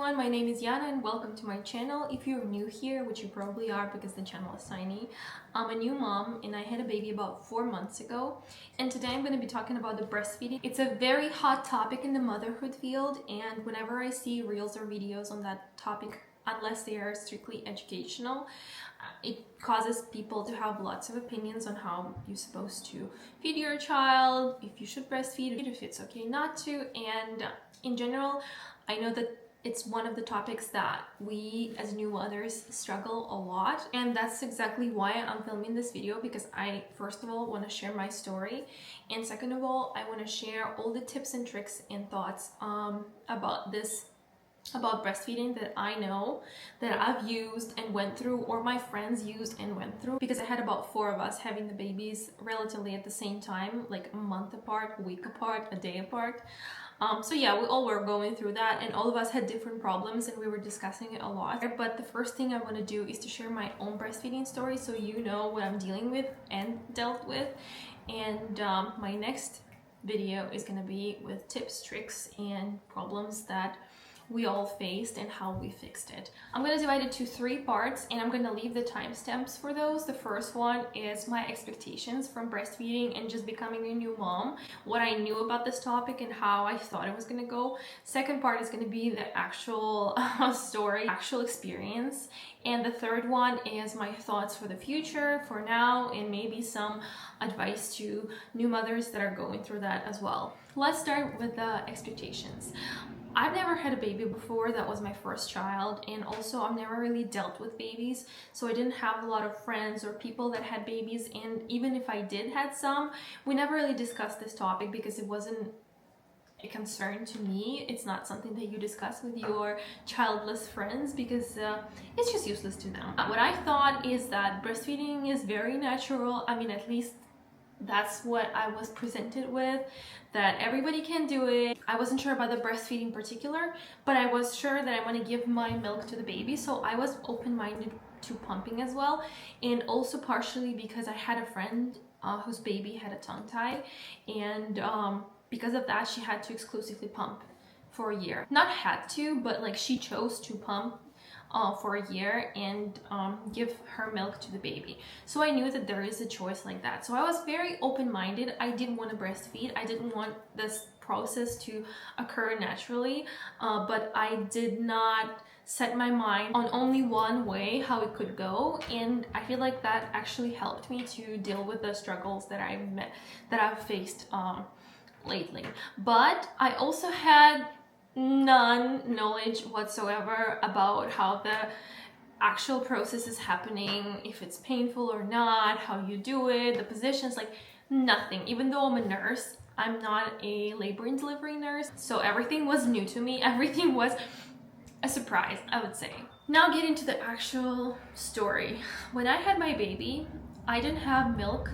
everyone, my name is Yana and welcome to my channel. If you're new here, which you probably are because the channel is tiny, I'm a new mom and I had a baby about 4 months ago, and today I'm going to be talking about the breastfeeding. It's a very hot topic in the motherhood field, and whenever I see reels or videos on that topic, unless they are strictly educational, it causes people to have lots of opinions on how you're supposed to feed your child, if you should breastfeed, if it's okay not to, and in general, I know that it's one of the topics that we as new mothers struggle a lot, and that's exactly why I'm filming this video, because I first of all want to share my story, and second of all I want to share all the tips and tricks and thoughts about breastfeeding that I know, that I've used and went through, or my friends used and went through, because I had about 4 of us having the babies relatively at the same time, like a month apart, a week apart, a day apart. So yeah, we all were going through that, and all of us had different problems and we were discussing it a lot. But the first thing I want to do is to share my own breastfeeding story so you know what I'm dealing with and dealt with. And my next video is going to be with tips, tricks, and problems that we all faced and how we fixed it. I'm going to divide it to 3 parts, and I'm going to leave the timestamps for those. The first one is my expectations from breastfeeding and just becoming a new mom, what I knew about this topic and how I thought it was going to go. Second part is going to be the actual story, actual experience. And the third one is my thoughts for the future, for now, and maybe some advice to new mothers that are going through that as well. Let's start with the expectations. I've never had a baby before. That was my first child, and also I've never really dealt with babies, so I didn't have a lot of friends or people that had babies, and even if I did had some, we never really discussed this topic because it wasn't a concern to me. It's not something that you discuss with your childless friends because it's just useless to them. What I thought is that breastfeeding is very natural. I mean, at least that's what I was presented with, that everybody can do it. I wasn't sure about the breastfeeding in particular, but I was sure that I want to give my milk to the baby, so I was open-minded to pumping as well, and also partially because I had a friend whose baby had a tongue tie, and because of that she had to exclusively pump for a year. Not had to, but like she chose to pump for a year and give her milk to the baby. So I knew that there is a choice like that. So I was very open-minded. I didn't want to breastfeed. I didn't want this process to occur naturally, but I did not set my mind on only one way how it could go, and I feel like that actually helped me to deal with the struggles that I've faced lately. But I also had none knowledge whatsoever about how the actual process is happening, if it's painful or not, how you do it, the positions, like nothing. Even though I'm a nurse, I'm not a labor and delivery nurse, so everything was new to me. Everything was a surprise, I would say. Now get into the actual story. When I had my baby, I didn't have milk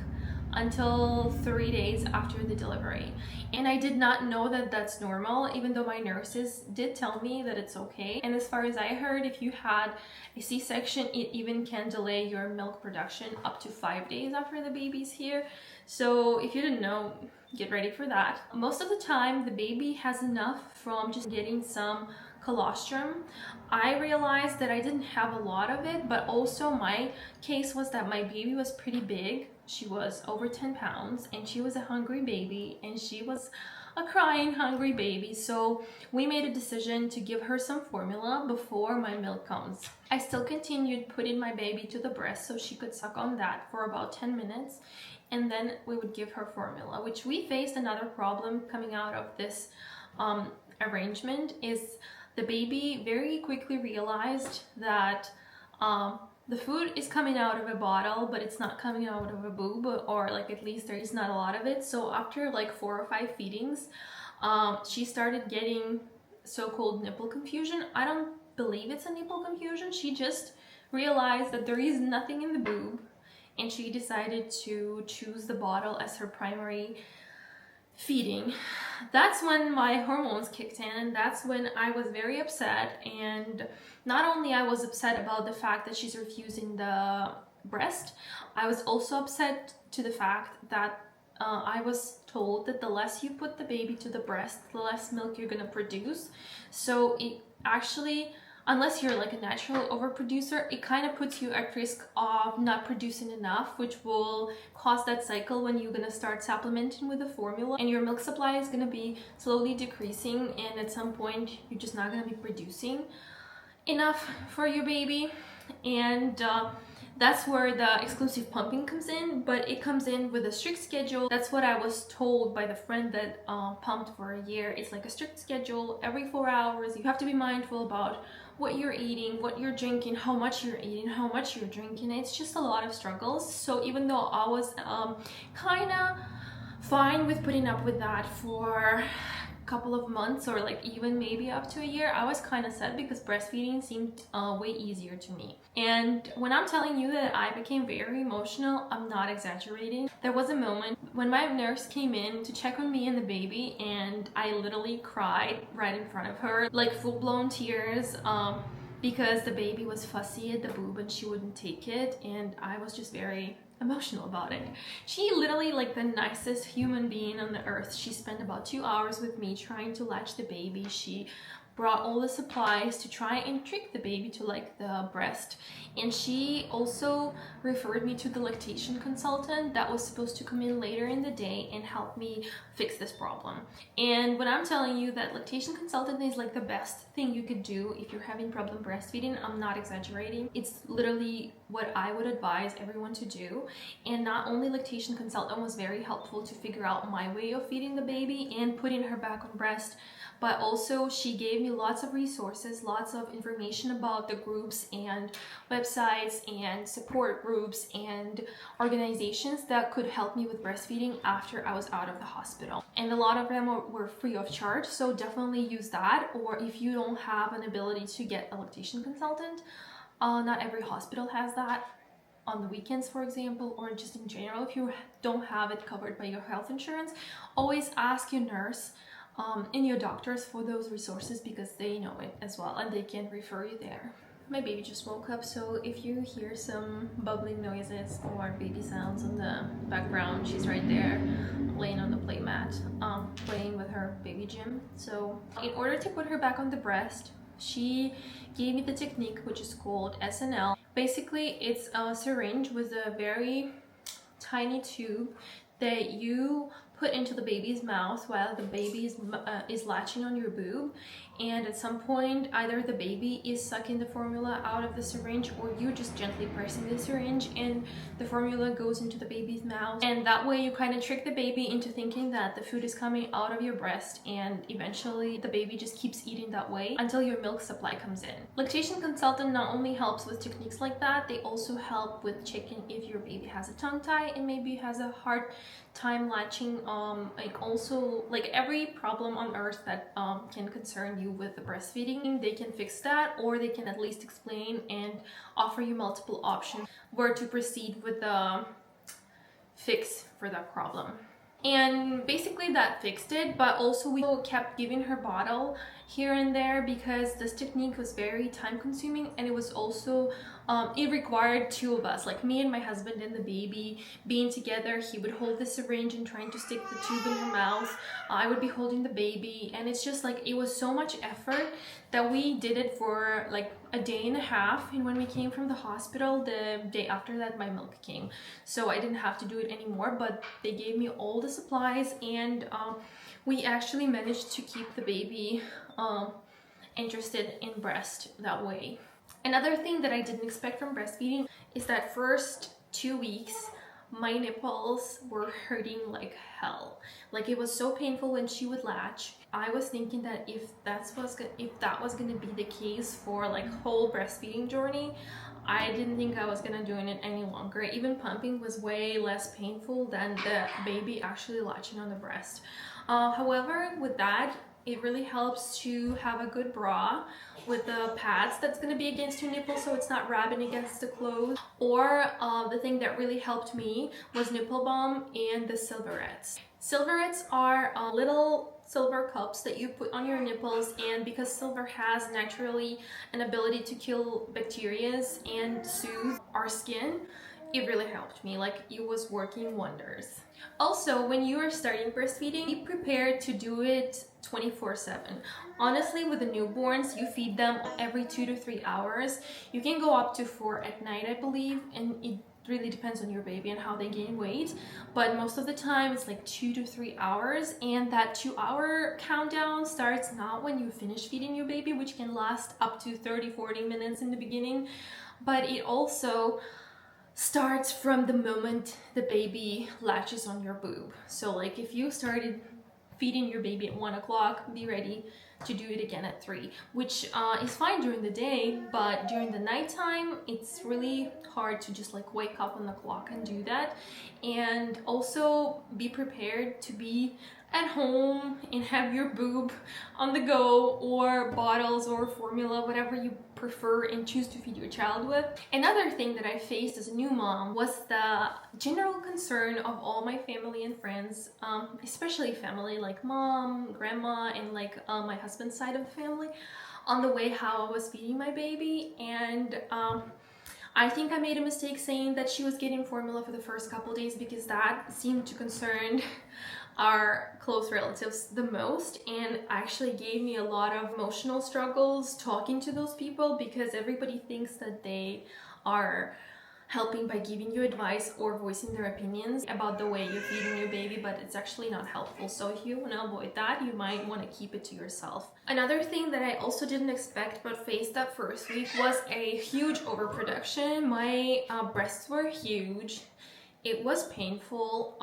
until 3 days after the delivery, and I did not know that that's normal, even though my nurses did tell me that it's okay. And as far as I heard, if you had a C-section, it even can delay your milk production up to 5 days after the baby's here. So if you didn't know, get ready for that. Most of the time the baby has enough from just getting some colostrum. I realized that I didn't have a lot of it, but also my case was that my baby was pretty big. She was over 10 pounds and she was a hungry baby, and she was a crying hungry baby, so we made a decision to give her some formula before my milk comes. I still continued putting my baby to the breast so she could suck on that for about 10 minutes, and then we would give her formula, which we faced another problem coming out of this arrangement. Is the baby very quickly realized that the food is coming out of a bottle, but it's not coming out of a boob, or like at least there is not a lot of it. So after like 4 or 5 feedings, she started getting so-called nipple confusion. I don't believe it's a nipple confusion. She just realized that there is nothing in the boob, and she decided to choose the bottle as her primary feeding. That's when my hormones kicked in, and that's when I was very upset. And not only I was upset about the fact that she's refusing the breast, I was also upset to the fact that I was told that the less you put the baby to the breast, the less milk you're gonna produce. So it actually, unless you're like a natural overproducer, it kind of puts you at risk of not producing enough, which will cause that cycle when you're gonna start supplementing with the formula, and your milk supply is gonna be slowly decreasing, and at some point you're just not gonna be producing enough for your baby. And that's where the exclusive pumping comes in, but it comes in with a strict schedule. That's what I was told by the friend that pumped for a year. It's like a strict schedule. Every 4 hours you have to be mindful about what you're eating, what you're drinking, how much you're eating, how much you're drinking. It's just a lot of struggles. So even though I was kind of fine with putting up with that for couple of months, or like even maybe up to a year, I was kind of sad because breastfeeding seemed way easier to me. And when I'm telling you that I became very emotional, I'm not exaggerating. There was a moment when my nurse came in to check on me and the baby, and I literally cried right in front of her, like full-blown tears, because the baby was fussy at the boob and she wouldn't take it, and I was just very emotional about it. She literally, like the nicest human being on the earth. She spent about 2 hours with me trying to latch the baby. She brought all the supplies to try and trick the baby to like the breast, and she also referred me to the lactation consultant that was supposed to come in later in the day and help me fix this problem. And when I'm telling you that lactation consultant is like the best thing you could do if you're having problem breastfeeding, I'm not exaggerating. It's literally what I would advise everyone to do. And not only lactation consultant was very helpful to figure out my way of feeding the baby and putting her back on breast, but also she gave me lots of resources, lots of information about the groups and websites and support groups and organizations that could help me with breastfeeding after I was out of the hospital. And a lot of them were free of charge, so definitely use that. Or if you don't have an ability to get a lactation consultant, not every hospital has that. On the weekends, for example, or just in general, if you don't have it covered by your health insurance, always ask your nurse and your doctors for those resources, because they know it as well and they can refer you there. My baby just woke up, so if you hear some bubbling noises or baby sounds in the background, she's right there laying on the play mat, playing with her baby gym. So in order to put her back on the breast, she gave me the technique which is called SNL. Basically, it's a syringe with a very tiny tube that you put into the baby's mouth while the baby is latching on your boob, and at some point either the baby is sucking the formula out of the syringe or you just gently pressing the syringe and the formula goes into the baby's mouth, and that way you kind of trick the baby into thinking that the food is coming out of your breast, and eventually the baby just keeps eating that way until your milk supply comes in. Lactation consultant not only helps with techniques like that, they also help with checking if your baby has a tongue tie and maybe has a hard time latching, like also like every problem on earth that can concern you with the breastfeeding, they can fix that, or they can at least explain and offer you multiple options where to proceed with the fix for that problem. And basically that fixed it, but also we kept giving her bottle here and there because this technique was very time consuming, and it was also it required two of us, like me and my husband and the baby being together. He would hold the syringe and trying to stick the tube in her mouth, I would be holding the baby, and it's just like it was so much effort that we did it for like a day and a half. And when we came from the hospital, the day after that my milk came, so I didn't have to do it anymore, but they gave me all the supplies, and we actually managed to keep the baby interested in breast that way. Another thing that I didn't expect from breastfeeding is that first 2 weeks my nipples were hurting like hell. Like it was so painful when she would latch. I was thinking that if that was gonna be the case for like whole breastfeeding journey, I didn't think I was gonna doing it any longer. Even pumping was way less painful than the baby actually latching on the breast. However, with that, it really helps to have a good bra with the pads that's going to be against your nipple so it's not rubbing against the clothes. Or the thing that really helped me was nipple balm and the silverettes. Silverettes are little silver cups that you put on your nipples, and because silver has naturally an ability to kill bacteria and soothe our skin, it really helped me. Like, it was working wonders. Also, when you are starting breastfeeding, be prepared to do it 24/7. Honestly, with the newborns, you feed them every 2 to 3 hours. You can go up to 4 at night, I believe, and it really depends on your baby and how they gain weight, but most of the time it's like 2 to 3 hours, and that 2-hour countdown starts not when you finish feeding your baby, which can last up to 30-40 minutes in the beginning, but it also starts from the moment the baby latches on your boob. So like, if you started feeding your baby at 1 o'clock, be ready to do it again at 3, which is fine during the day, but during the nighttime, it's really hard to just like wake up on the clock and do that. And also be prepared to be at home and have your boob on the go, or bottles or formula, whatever you prefer and choose to feed your child with. Another thing that I faced as a new mom was the general concern of all my family and friends, especially family like mom, grandma, and like my husband's side of the family, on the way how I was feeding my baby. And I think I made a mistake saying that she was getting formula for the first couple days, because that seemed to concern our close relatives the most, and actually gave me a lot of emotional struggles talking to those people, because everybody thinks that they are helping by giving you advice or voicing their opinions about the way you're feeding your baby, but it's actually not helpful. So if you want to avoid that, you might want to keep it to yourself. Another thing that I also didn't expect but faced that first week was a huge overproduction. My breasts were huge. It was painful.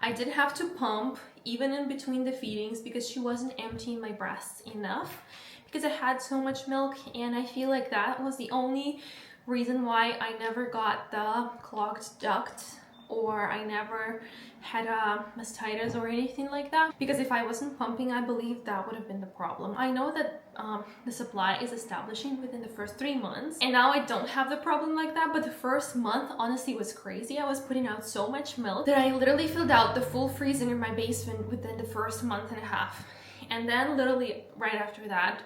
I did have to pump even in between the feedings, because she wasn't emptying my breasts enough, because I had so much milk, and I feel like that was the only reason why I never got the clogged duct, or I never had a mastitis or anything like that, because if I wasn't pumping, I believe that would have been the problem. I know that the supply is establishing within the first 3 months, and now I don't have the problem like that, but the first month honestly was crazy. I was putting out so much milk that I literally filled out the full freezer in my basement within the first month and a half. And then literally right after that,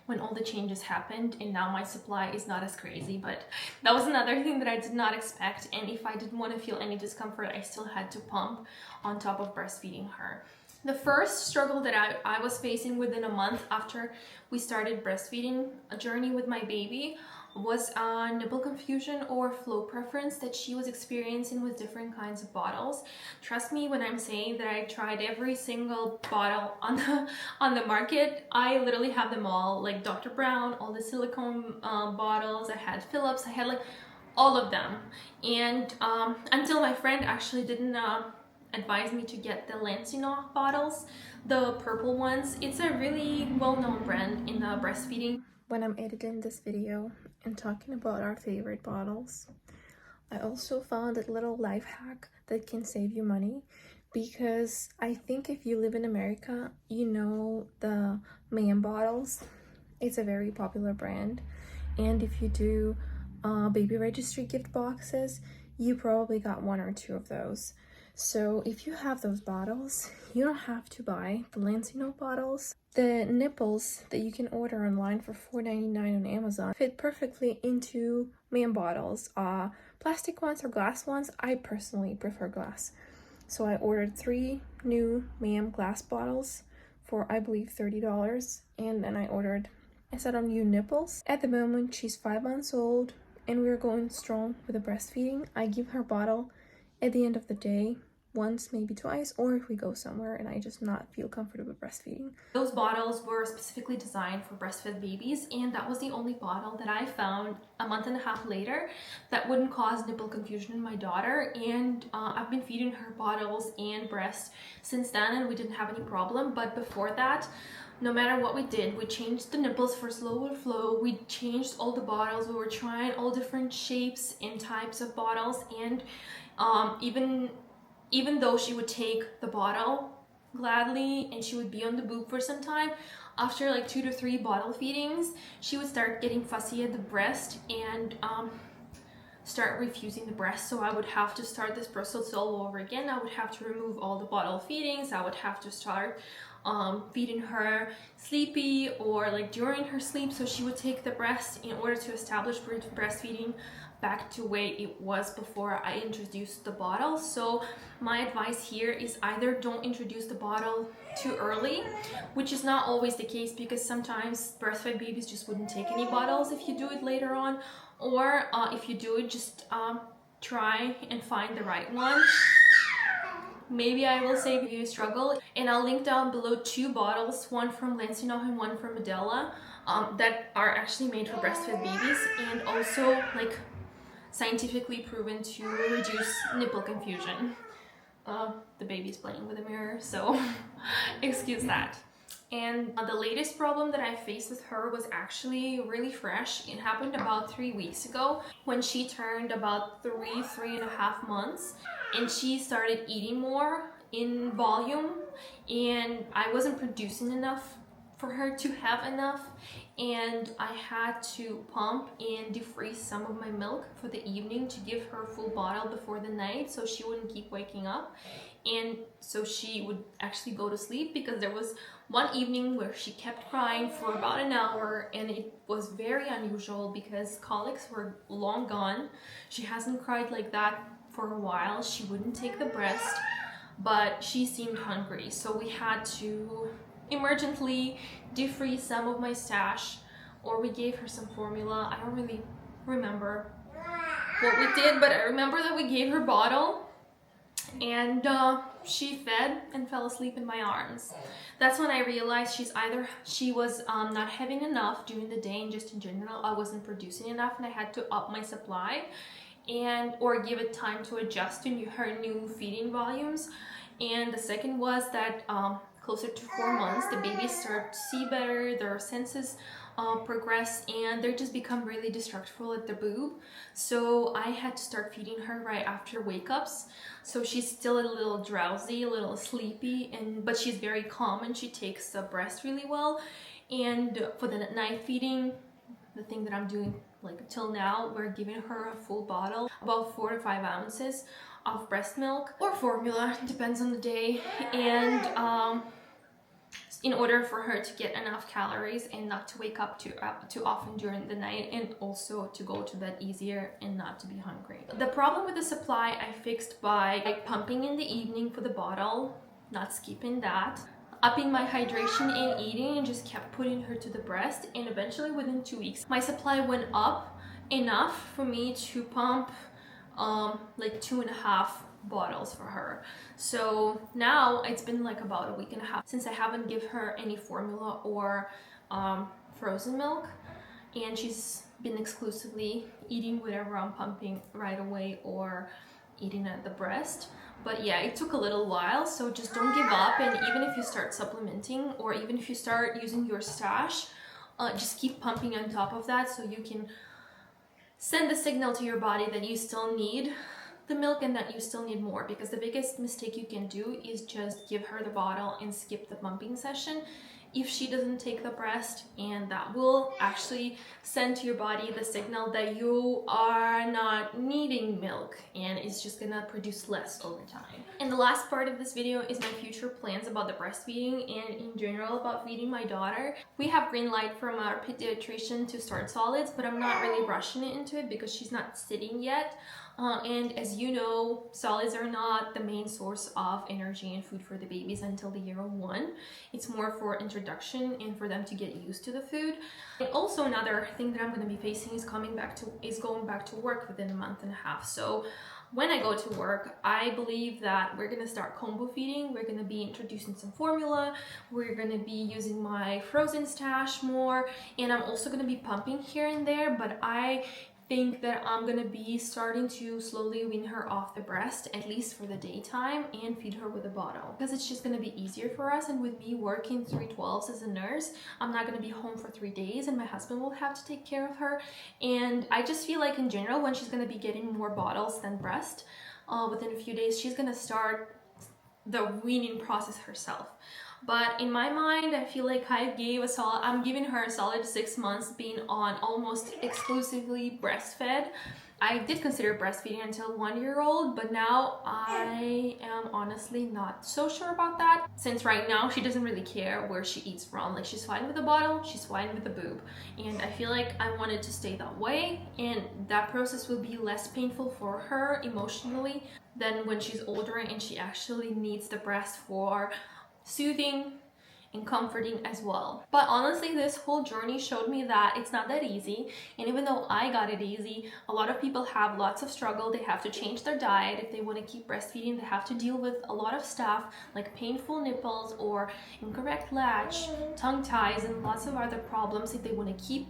when all the changes happened, and now my supply is not as crazy, but that was another thing that I did not expect. And if I didn't want to feel any discomfort, I still had to pump on top of breastfeeding her. The first struggle that I was facing within a month after we started breastfeeding a journey with my baby was nipple confusion or flow preference that she was experiencing with different kinds of bottles. Trust me when I'm saying that I tried every single bottle on the market. I literally have them all, like Dr. Brown, all the silicone bottles. I had Philips, I had like all of them. And until my friend actually didn't advise me to get the Lancino bottles, the purple ones. It's a really well-known brand in breastfeeding. When I'm editing this video and talking about our favorite bottles, I also found a little life hack that can save you money, because I think if you live in America, you know the Ma'am bottles. It's a very popular brand, and if you do baby registry gift boxes, you probably got 1 or 2 of those. So if you have those bottles, you don't have to buy the Lancino bottles. The nipples that you can order online for $4.99 on Amazon fit perfectly into Ma'am bottles. Plastic ones or glass ones, I personally prefer glass. So I ordered 3 new Ma'am glass bottles for, I believe, $30. And then I ordered a set of new nipples. At the moment, she's 5 months old, and we're going strong with the breastfeeding. I give her a bottle at the end of the day, once, maybe twice, or if we go somewhere and I just not feel comfortable breastfeeding. Those bottles were specifically designed for breastfed babies, and that was the only bottle that I found a month and a half later that wouldn't cause nipple confusion in my daughter. And I've been feeding her bottles and breast since then, and we didn't have any problem. But before that, no matter what we did, we changed the nipples for slower flow, we changed all the bottles, we were trying all different shapes and types of bottles, and even though she would take the bottle gladly and she would be on the boob for some time, after like 2 to 3 bottle feedings, she would start getting fussy at the breast and start refusing the breast. So I would have to start this process all over again. I would have to remove all the bottle feedings. I would have to start feeding her sleepy or like during her sleep, so she would take the breast in order to establish breastfeeding back to where it was before I introduced the bottle. So my advice here is either don't introduce the bottle too early, which is not always the case because sometimes breastfed babies just wouldn't take any bottles if you do it later on, or if you do it, just try and find the right one. Maybe I will save you a struggle, and I'll link down below 2 bottles, one from Lansinoh and one from Medela, that are actually made for breastfed babies and also like scientifically proven to reduce nipple confusion. The baby's playing with a mirror, so excuse that. And the latest problem that I faced with her was actually really fresh. It happened about 3 weeks ago when she turned about 3.5 months, and she started eating more in volume, and I wasn't producing enough for her to have enough, and I had to pump and defreeze some of my milk for the evening to give her a full bottle before the night so she wouldn't keep waking up, and so she would actually go to sleep, because there was one evening where she kept crying for about an hour, and it was very unusual because colics were long gone. She hasn't cried like that for a while. She wouldn't take the breast, but she seemed hungry, so we had to emergently defreeze some of my stash, or we gave her some formula. I don't really remember what we did, but I remember that we gave her bottle, and she fed and fell asleep in my arms. That's when I realized she was not having enough during the day, and just in general I wasn't producing enough, and I had to up my supply or give it time to adjust to her new feeding volumes. And the second was that closer to 4 months, the babies start to see better, their senses progress, and they just become really distractible at the boob. So I had to start feeding her right after wake-ups. So she's still a little drowsy, a little sleepy, but she's very calm and she takes the breast really well. And for the night feeding, the thing that I'm doing like till now, we're giving her a full bottle, about 4 to 5 ounces of breast milk or formula, depends on the day, and in order for her to get enough calories and not to wake up too often during the night, and also to go to bed easier and not to be hungry. The problem with the supply I fixed by pumping in the evening for the bottle, not skipping that, upping my hydration and eating, and just kept putting her to the breast, and eventually within 2 weeks my supply went up enough for me to pump like 2.5 bottles for her. So now it's been like about a week and a half since I haven't given her any formula or frozen milk, and she's been exclusively eating whatever I'm pumping right away or eating at the breast. But yeah, it took a little while, so just don't give up. And even if you start supplementing, or even if you start using your stash, just keep pumping on top of that, so you can send the signal to your body that you still need the milk and that you still need more. Because the biggest mistake you can do is just give her the bottle and skip the pumping session if she doesn't take the breast, and that will actually send to your body the signal that you are not needing milk, and it's just gonna produce less over time. And the last part of this video is my future plans about the breastfeeding and in general about feeding my daughter. We have green light from our pediatrician to start solids, but I'm not really rushing it into it because she's not sitting yet. And as you know, solids are not the main source of energy and food for the babies until the year 1. It's more for introduction and for them to get used to the food. And also another thing that I'm going to be facing is going back to work within a month and a half. So when I go to work, I believe that we're going to start combo feeding. We're going to be introducing some formula. We're going to be using my frozen stash more, and I'm also going to be pumping here and there, but I think that I'm gonna be starting to slowly wean her off the breast, at least for the daytime, and feed her with a bottle, because it's just gonna be easier for us. And with me working 3/12s as a nurse, I'm not gonna be home for 3 days, and my husband will have to take care of her. And I just feel like in general, when she's gonna be getting more bottles than breast, within a few days, she's gonna start the weaning process herself. But in my mind, I feel like I'm giving her a solid 6 months being on almost exclusively breastfed. I did consider breastfeeding until 1 year old, but now I am honestly not so sure about that, since right now she doesn't really care where she eats from. Like, she's fine with the bottle, she's fine with the boob, and I feel like I want it to stay that way, and that process will be less painful for her emotionally than when she's older and she actually needs the breast for soothing and comforting as well. But honestly, this whole journey showed me that it's not that easy, and even though I got it easy, a lot of people have lots of struggle. They have to change their diet if they want to keep breastfeeding. They have to deal with a lot of stuff like painful nipples or incorrect latch, tongue ties, and lots of other problems if they want to keep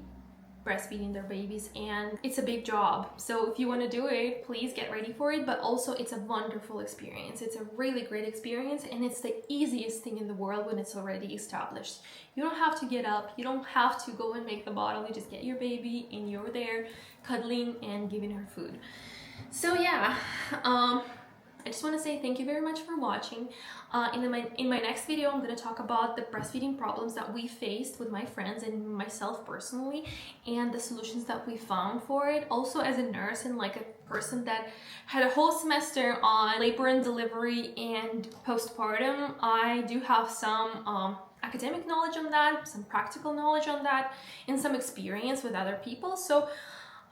breastfeeding their babies, and it's a big job. So if you want to do it, please get ready for it. But also, it's a wonderful experience. It's a really great experience, and it's the easiest thing in the world when it's already established. You don't have to get up, you don't have to go and make the bottle. You just get your baby and you're there cuddling and giving her food. So yeah, I just want to say thank you very much for watching. In my next video, I'm going to talk about the breastfeeding problems that we faced with my friends and myself personally, and the solutions that we found for it. Also, as a nurse and like a person that had a whole semester on labor and delivery and postpartum, I do have some academic knowledge on that, some practical knowledge on that, and some experience with other people. So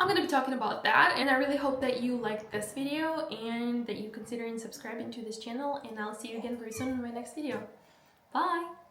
I'm going to be talking about that, and I really hope that you liked this video and that you consider subscribing to this channel, and I'll see you again very soon in my next video. Bye!